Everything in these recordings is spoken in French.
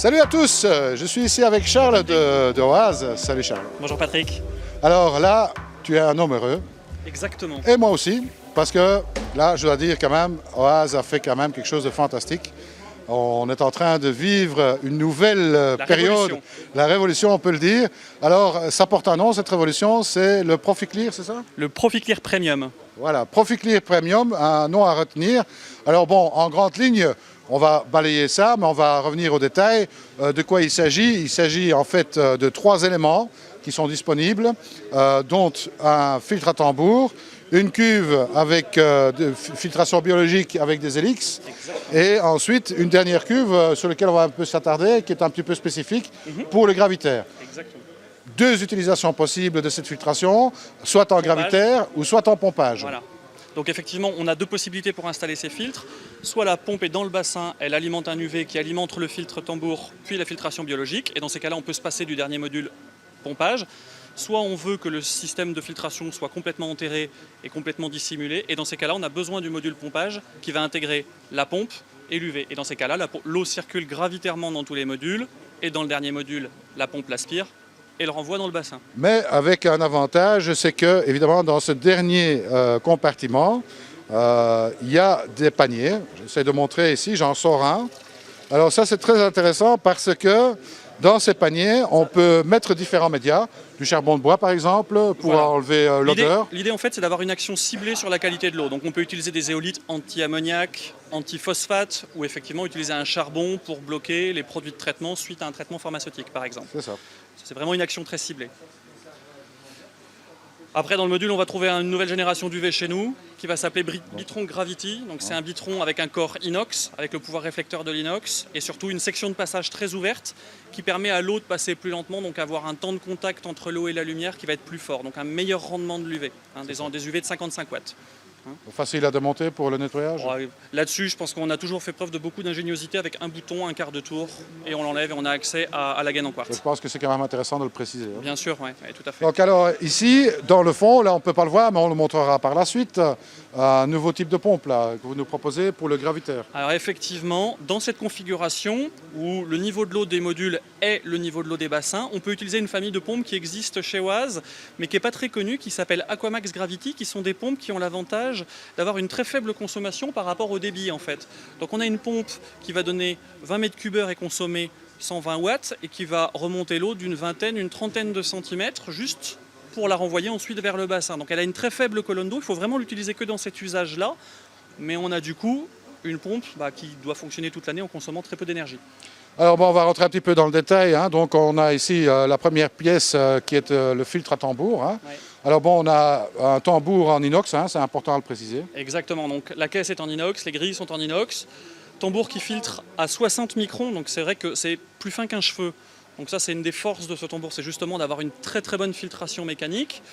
Salut à tous, je suis ici avec Charles de Oase. Salut Charles. Bonjour Patrick. Alors là, tu es un homme heureux. Exactement. Et moi aussi, parce que là, je dois dire quand même, Oase a fait quand même quelque chose de fantastique. On est en train de vivre une nouvelle période, la révolution on peut le dire. Alors ça porte un nom, cette révolution, c'est le ProfiClear, c'est ça? Le ProfiClear Premium. Voilà, ProfiClear Premium, un nom à retenir. Alors bon, en grande ligne, on va balayer ça, mais on va revenir aux détails. De quoi il s'agit? Il s'agit en fait de 3 éléments qui sont disponibles, dont un filtre à tambour, une cuve avec de filtration biologique avec des hélix, et ensuite une dernière cuve sur laquelle on va un peu s'attarder, qui est un petit peu spécifique pour le gravitaire. Exactement. 2 utilisations possibles de cette filtration, soit en gravitaire ou soit en pompage. Voilà. Donc effectivement, on a 2 possibilités pour installer ces filtres. Soit la pompe est dans le bassin, elle alimente un UV qui alimente le filtre tambour, puis la filtration biologique. Et dans ces cas-là, on peut se passer du dernier module pompage. Soit on veut que le système de filtration soit complètement enterré et complètement dissimulé. Et dans ces cas-là, on a besoin du module pompage qui va intégrer la pompe et l'UV. Et dans ces cas-là, l'eau circule gravitairement dans tous les modules. Et dans le dernier module, la pompe l'aspire et le renvoie dans le bassin. Mais avec un avantage, c'est que, évidemment, dans ce dernier compartiment, il y a des paniers. J'essaie de montrer ici, j'en sors un. Alors ça, c'est très intéressant parce que dans ces paniers, on peut mettre différents médias, du charbon de bois par exemple, pour enlever l'odeur. L'idée en fait, c'est d'avoir une action ciblée sur la qualité de l'eau. Donc on peut utiliser des éolytes anti-ammoniac, anti-phosphate, ou effectivement utiliser un charbon pour bloquer les produits de traitement suite à un traitement pharmaceutique par exemple. C'est ça. C'est vraiment une action très ciblée. Après, dans le module, on va trouver une nouvelle génération d'UV chez nous qui va s'appeler Bitron Gravity. Donc, c'est un bitron avec un corps inox, avec le pouvoir réflecteur de l'inox, et surtout une section de passage très ouverte qui permet à l'eau de passer plus lentement, donc avoir un temps de contact entre l'eau et la lumière qui va être plus fort, donc un meilleur rendement de l'UV, des UV de 55 watts. Facile à démonter pour le nettoyage? Là-dessus, je pense qu'on a toujours fait preuve de beaucoup d'ingéniosité avec un bouton, un quart de tour, et on l'enlève et on a accès à la gaine en quartz. Je pense que c'est quand même intéressant de le préciser. Bien sûr, oui, tout à fait. Donc alors ici, dans le fond, là on ne peut pas le voir, mais on le montrera par la suite, un nouveau type de pompe là, que vous nous proposez pour le gravitaire. Alors effectivement, dans cette configuration où le niveau de l'eau des modules est le niveau de l'eau des bassins, on peut utiliser une famille de pompes qui existe chez Oase, mais qui n'est pas très connue, qui s'appelle Aquamax Gravity, qui sont des pompes qui ont l'avantage d'avoir une très faible consommation par rapport au débit en fait. Donc on a une pompe qui va donner 20 mètres cubes heure et consommer 120 watts et qui va remonter l'eau d'une vingtaine, une trentaine de centimètres juste pour la renvoyer ensuite vers le bassin. Donc elle a une très faible colonne d'eau, il faut vraiment l'utiliser que dans cet usage-là, mais on a du coup une pompe qui doit fonctionner toute l'année en consommant très peu d'énergie. Alors bon, on va rentrer un petit peu dans le détail. Donc on a ici la première pièce qui est le filtre à tambour. Ouais. Alors bon, on a un tambour en inox, c'est important à le préciser. Exactement, donc la caisse est en inox, les grilles sont en inox. Tambour qui filtre à 60 microns, donc c'est vrai que c'est plus fin qu'un cheveu. Donc ça, c'est une des forces de ce tambour, c'est justement d'avoir une très très bonne filtration mécanique.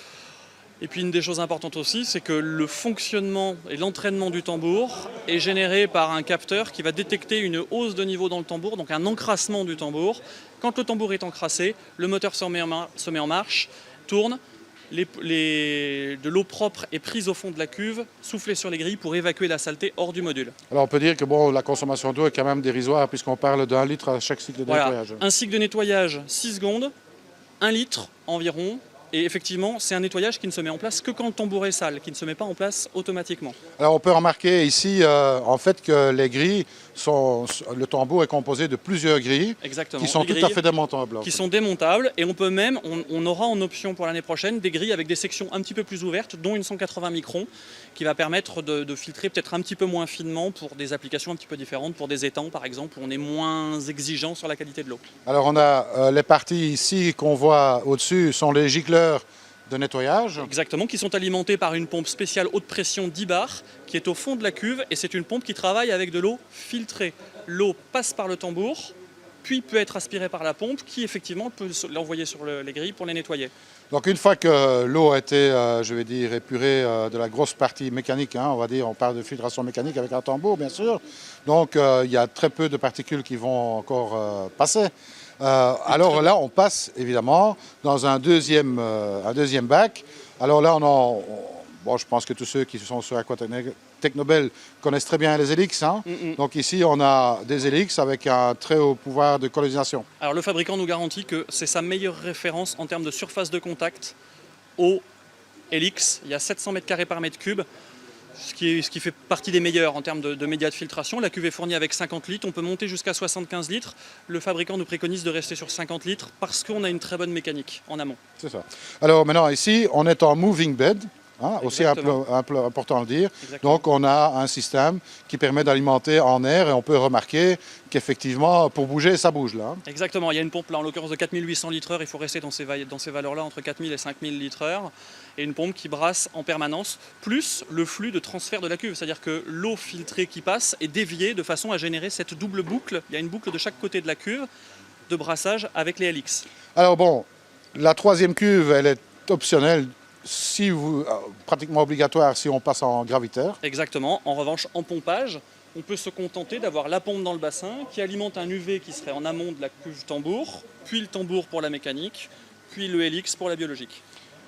Et puis une des choses importantes aussi, c'est que le fonctionnement et l'entraînement du tambour est généré par un capteur qui va détecter une hausse de niveau dans le tambour, donc un encrassement du tambour. Quand le tambour est encrassé, le moteur se met en marche, tourne, de l'eau propre est prise au fond de la cuve, soufflée sur les grilles pour évacuer la saleté hors du module. Alors on peut dire que bon, la consommation d'eau est quand même dérisoire puisqu'on parle d'1 litre à chaque cycle de nettoyage. Un cycle de nettoyage, 6 secondes, 1 litre environ. Et effectivement, c'est un nettoyage qui ne se met en place que quand le tambour est sale, qui ne se met pas en place automatiquement. Alors on peut remarquer ici en fait que les grilles le tambour est composé de plusieurs grilles. Exactement. Qui sont tout à fait démontables. Qui sont démontables et on peut même, on aura en option pour l'année prochaine des grilles avec des sections un petit peu plus ouvertes, dont une 180 microns, qui va permettre de filtrer peut-être un petit peu moins finement pour des applications un petit peu différentes, pour des étangs par exemple, où on est moins exigeant sur la qualité de l'eau. Alors on a les parties ici qu'on voit au-dessus sont les gicleurs de nettoyage. Exactement, qui sont alimentés par une pompe spéciale haute pression 10 bars qui est au fond de la cuve et c'est une pompe qui travaille avec de l'eau filtrée. L'eau passe par le tambour, puis peut être aspirée par la pompe qui effectivement peut l'envoyer sur les grilles pour les nettoyer. Donc une fois que l'eau a été, je vais dire, épurée de la grosse partie mécanique, on va dire, on parle de filtration mécanique avec un tambour bien sûr, donc il y a très peu de particules qui vont encore passer. Alors là, on passe évidemment dans un deuxième bac. Alors là, Bon, je pense que tous ceux qui sont sur Aquatechnobel connaissent très bien les hélices, hein. Donc ici, on a des hélices avec un très haut pouvoir de colonisation. Alors le fabricant nous garantit que c'est sa meilleure référence en termes de surface de contact au Helix. Il y a 700 m² par mètre cube, ce qui fait partie des meilleurs en termes de médias de filtration. La cuve est fournie avec 50 litres, on peut monter jusqu'à 75 litres. Le fabricant nous préconise de rester sur 50 litres parce qu'on a une très bonne mécanique en amont. C'est ça. Alors maintenant ici, on est en moving bed. Hein, aussi important à le dire. Exactement. Donc on a un système qui permet d'alimenter en air et on peut remarquer qu'effectivement pour bouger ça bouge là. Exactement, il y a une pompe là en l'occurrence de 4800 litres/heure, il faut rester dans ces valeurs-là entre 4000 et 5000 litres/heure et une pompe qui brasse en permanence, plus le flux de transfert de la cuve, c'est-à-dire que l'eau filtrée qui passe est déviée de façon à générer cette double boucle, il y a une boucle de chaque côté de la cuve de brassage avec les hélices. Alors bon, la troisième cuve elle est optionnelle. Si pratiquement obligatoire si on passe en gravitaire. Exactement. En revanche, en pompage, on peut se contenter d'avoir la pompe dans le bassin qui alimente un UV qui serait en amont de la cuve tambour, puis le tambour pour la mécanique, puis le Helix pour la biologique.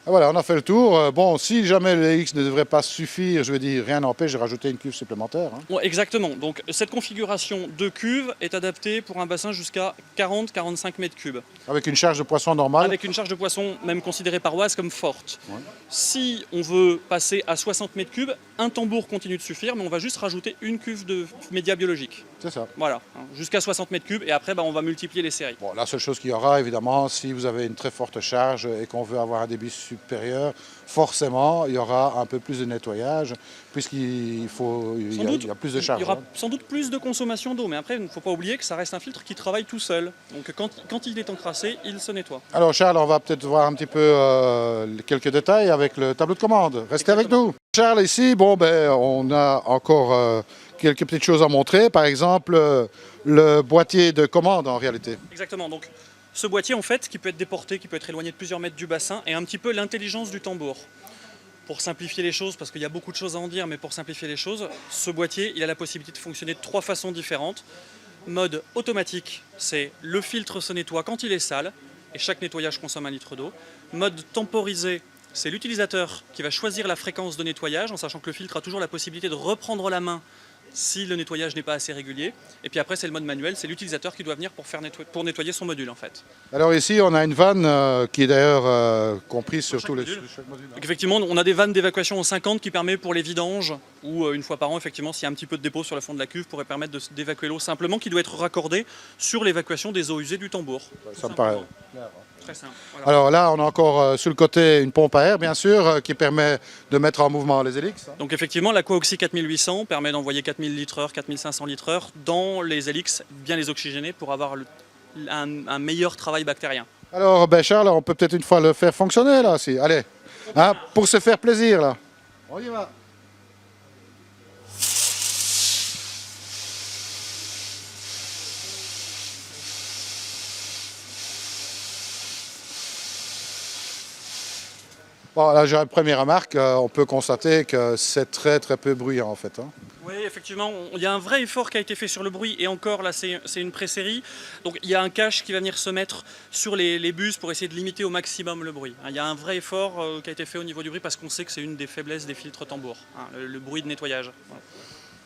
Voilà, on a fait le tour. Bon, si jamais le Helix ne devrait pas suffire, je veux dire, rien n'empêche de rajouter une cuve supplémentaire. Hein. Ouais, exactement. Donc cette configuration de cuve est adaptée pour un bassin jusqu'à 40-45 m3. Avec une charge de poisson normale. Avec une charge de poisson même considérée par Oise comme forte. Ouais. Si on veut passer à 60 m3, un tambour continue de suffire, mais on va juste rajouter une cuve de média biologique. C'est ça. Voilà, jusqu'à 60 m3 et après on va multiplier les séries. Bon, la seule chose qu'il y aura, évidemment, si vous avez une très forte charge et qu'on veut avoir un débit supérieur, forcément, il y aura un peu plus de nettoyage, puisqu'il y a plus de charge. Il y aura sans doute plus de consommation d'eau, mais après, il ne faut pas oublier que ça reste un filtre qui travaille tout seul. Donc quand il est encrassé, il se nettoie. Alors Charles, on va peut-être voir un petit peu quelques détails avec le tableau de commande. Restez avec nous. Charles, ici, bon, on a encore quelques petites choses à montrer. Par exemple, le boîtier de commande en réalité. Exactement. Donc, ce boîtier, en fait, qui peut être déporté, qui peut être éloigné de plusieurs mètres du bassin, est un petit peu l'intelligence du tambour. Pour simplifier les choses, parce qu'il y a beaucoup de choses à en dire, mais pour simplifier les choses, ce boîtier, il a la possibilité de fonctionner de 3 façons différentes. Mode automatique, c'est le filtre se nettoie quand il est sale, et chaque nettoyage consomme 1 litre d'eau. Mode temporisé, c'est l'utilisateur qui va choisir la fréquence de nettoyage, en sachant que le filtre a toujours la possibilité de reprendre la main si le nettoyage n'est pas assez régulier. Et puis après, c'est le mode manuel, c'est l'utilisateur qui doit venir pour nettoyer son module en fait. Alors ici, on a une vanne qui est d'ailleurs comprise sur tous les modules. Donc effectivement, on a des vannes d'évacuation en 50 qui permet pour les vidanges, ou une fois par an, effectivement, s'il y a un petit peu de dépôt sur le fond de la cuve, pourrait permettre d'évacuer l'eau simplement, qui doit être raccordée sur l'évacuation des eaux usées du tambour. Ça me paraît. Très simple. Voilà. Alors là, on a encore sur le côté une pompe à air, bien sûr, qui permet de mettre en mouvement les hélices. Donc effectivement, l'Aqua-Oxy 4800 permet d'envoyer 4000 litres/heure, 4500 litres/heure dans les hélices, bien les oxygéner pour avoir un meilleur travail bactérien. Alors, Charles, on peut peut-être une fois le faire fonctionner, là, aussi. Allez, hein, pour se faire plaisir, là. On y va. Bon, là, j'ai une première remarque. On peut constater que c'est très peu bruyant, en fait. Hein. Oui, effectivement, il y a un vrai effort qui a été fait sur le bruit, et encore là, c'est une pré-série. Donc il y a un cache qui va venir se mettre sur les bus pour essayer de limiter au maximum le bruit. Il y a un vrai effort qui a été fait au niveau du bruit parce qu'on sait que c'est une des faiblesses des filtres tambour, le bruit de nettoyage. Voilà.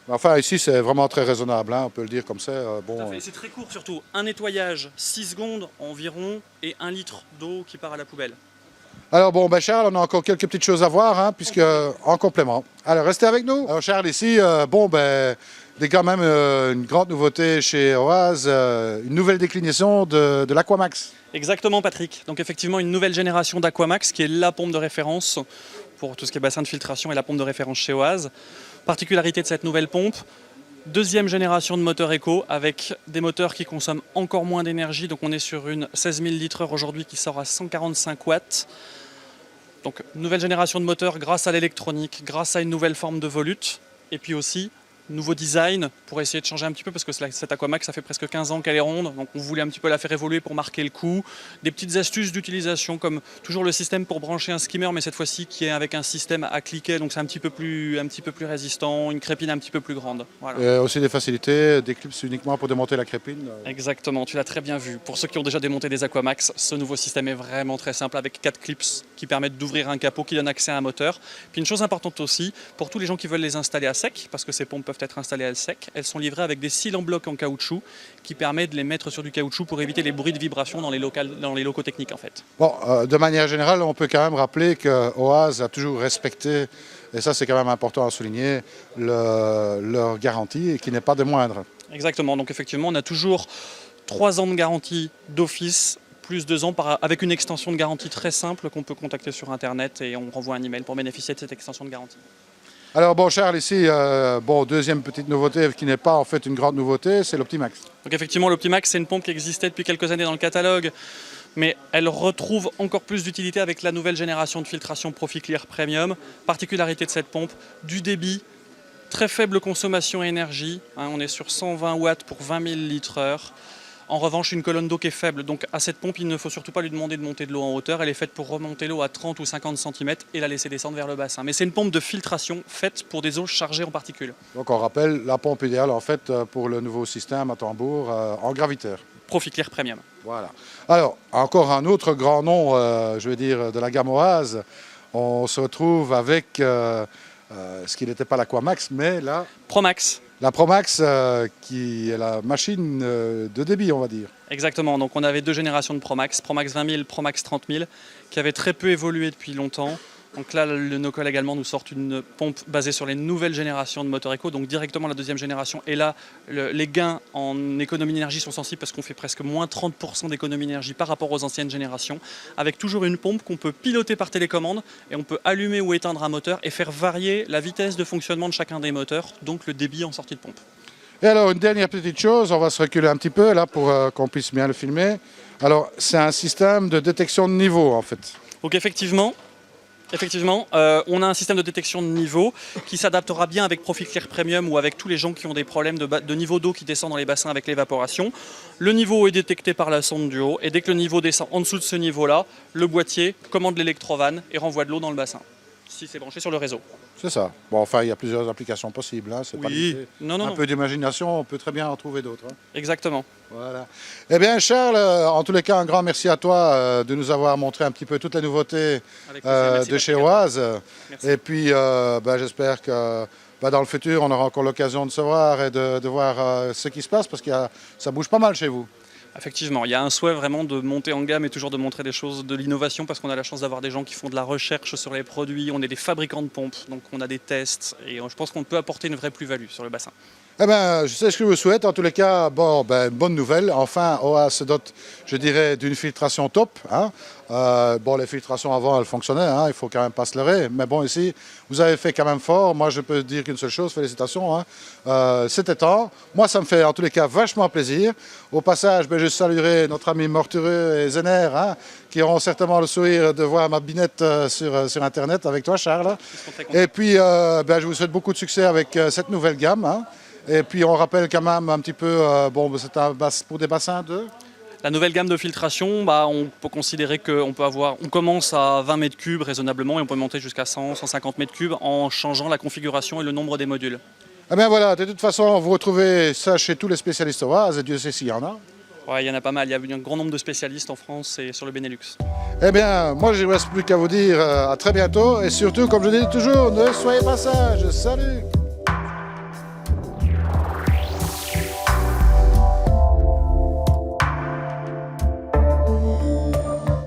Enfin, ici, c'est vraiment très raisonnable, hein, on peut le dire comme ça. Bon. C'est très court surtout. Un nettoyage, 6 secondes environ, et 1 litre d'eau qui part à la poubelle. Alors bon, Charles, on a encore quelques petites choses à voir, hein, puisque en complément. Alors restez avec nous. Alors Charles, ici, c'est quand même une grande nouveauté chez Oase, une nouvelle déclinaison de l'Aquamax. Exactement, Patrick. Donc effectivement, une nouvelle génération d'Aquamax qui est la pompe de référence pour tout ce qui est bassin de filtration et la pompe de référence chez Oase. Particularité de cette nouvelle pompe, deuxième génération de moteurs éco avec des moteurs qui consomment encore moins d'énergie. Donc on est sur une 16 000 litres/heure aujourd'hui qui sort à 145 watts. Donc nouvelle génération de moteurs grâce à l'électronique, grâce à une nouvelle forme de volute. Et puis aussi, nouveau design pour essayer de changer un petit peu parce que cette Aquamax, ça fait presque 15 ans qu'elle est ronde. Donc on voulait un petit peu la faire évoluer pour marquer le coup. Des petites astuces d'utilisation comme toujours le système pour brancher un skimmer, mais cette fois-ci qui est avec un système à cliquet. Donc c'est un petit peu plus résistant, une crépine un petit peu plus grande. Voilà. Et aussi des facilités, des clips uniquement pour démonter la crépine. Exactement, tu l'as très bien vu. Pour ceux qui ont déjà démonté des Aquamax, ce nouveau système est vraiment très simple avec 4 clips qui permettent d'ouvrir un capot qui donne accès à un moteur. Puis une chose importante aussi, pour tous les gens qui veulent les installer à sec, parce que ces pompes peuvent être installées à sec, elles sont livrées avec des cils en bloc en caoutchouc qui permettent de les mettre sur du caoutchouc pour éviter les bruits de vibration dans les locaux techniques en fait. Bon, de manière générale, on peut quand même rappeler que OASE a toujours respecté, et ça c'est quand même important à souligner, leur garantie qui n'est pas des moindres. Exactement, donc effectivement on a toujours 3 ans de garantie d'office, plus 2 ans avec une extension de garantie très simple qu'on peut contacter sur internet et on renvoie un email pour bénéficier de cette extension de garantie. Alors bon Charles, ici, deuxième petite nouveauté qui n'est pas en fait une grande nouveauté, c'est l'Optimax. Donc effectivement l'Optimax c'est une pompe qui existait depuis quelques années dans le catalogue, mais elle retrouve encore plus d'utilité avec la nouvelle génération de filtration ProfiClear Premium. Particularité de cette pompe, du débit, très faible consommation énergie, on est sur 120 watts pour 20 000 litres/heure. En revanche, une colonne d'eau qui est faible, donc à cette pompe, il ne faut surtout pas lui demander de monter de l'eau en hauteur. Elle est faite pour remonter l'eau à 30 ou 50 cm et la laisser descendre vers le bassin. Mais c'est une pompe de filtration faite pour des eaux chargées en particules. Donc on rappelle la pompe idéale en fait pour le nouveau système à tambour en gravitaire. ProfiClear Premium. Voilà. Alors, encore un autre grand nom, je veux dire, de la gamme OASE. On se retrouve avec ce qui n'était pas l'Aquamax, mais Promax. La Promax, qui est la machine de débit, on va dire. Exactement, donc on avait 2 générations de Promax, Promax 20 000, Promax 30 000, qui avaient très peu évolué depuis longtemps. Donc là, nos collègues allemands nous sortent une pompe basée sur les nouvelles générations de moteurs éco, donc directement la 2e génération. Et là, les gains en économie d'énergie sont sensibles parce qu'on fait presque moins 30% d'économie d'énergie par rapport aux anciennes générations, avec toujours une pompe qu'on peut piloter par télécommande et on peut allumer ou éteindre un moteur et faire varier la vitesse de fonctionnement de chacun des moteurs, donc le débit en sortie de pompe. Et alors, une dernière petite chose, on va se reculer un petit peu là pour qu'on puisse bien le filmer. Alors, c'est un système de détection de niveau en fait. Donc effectivement, on a un système de détection de niveau qui s'adaptera bien avec ProfiClear Premium ou avec tous les gens qui ont des problèmes de niveau d'eau qui descend dans les bassins avec l'évaporation. Le niveau est détecté par la sonde du haut et dès que le niveau descend en dessous de ce niveau-là, le boîtier commande l'électrovanne et renvoie de l'eau dans le bassin, si c'est branché sur le réseau. C'est ça. Bon, enfin, il y a plusieurs applications possibles. Hein. C'est oui, pas un peu d'imagination, on peut très bien en trouver d'autres. Hein. Exactement. Voilà. Eh bien, Charles, en tous les cas, un grand merci à toi de nous avoir montré un petit peu toutes les nouveautés de chez OASE. Et puis, j'espère que dans le futur, on aura encore l'occasion de se voir et de voir ce qui se passe, parce que ça bouge pas mal chez vous. Effectivement, il y a un souhait vraiment de monter en gamme et toujours de montrer des choses, de l'innovation, parce qu'on a la chance d'avoir des gens qui font de la recherche sur les produits, on est des fabricants de pompes, donc on a des tests et je pense qu'on peut apporter une vraie plus-value sur le bassin. Eh bien, je sais ce que je vous souhaite. En tous les cas, bonne nouvelle. Enfin, OASE se dote, je dirais, d'une filtration top. Hein. Les filtrations avant, elles fonctionnaient. Hein. Il faut quand même pas se leurrer. Mais bon, ici, vous avez fait quand même fort. Moi, je peux dire qu'une seule chose. Félicitations. Hein. C'était temps. Moi, ça me fait en tous les cas vachement plaisir. Au passage, je saluerai notre ami Mortureux et Zener, hein, qui auront certainement le sourire de voir ma binette sur Internet avec toi, Charles. Et puis, je vous souhaite beaucoup de succès avec cette nouvelle gamme. Hein. Et puis on rappelle quand même un petit peu, c'est pour des bassins de... La nouvelle gamme de filtration, on peut considérer qu'on commence à 20 mètres cubes raisonnablement et on peut monter jusqu'à 100, 150 mètres cubes en changeant la configuration et le nombre des modules. Eh bien voilà, de toute façon, vous retrouvez ça chez tous les spécialistes OASE, et Dieu sait s'il y en a. Oui, il y en a pas mal, il y a un grand nombre de spécialistes en France et sur le Benelux. Eh bien, moi, il ne reste plus qu'à vous dire à très bientôt et surtout, comme je dis toujours, ne soyez pas sages. Salut!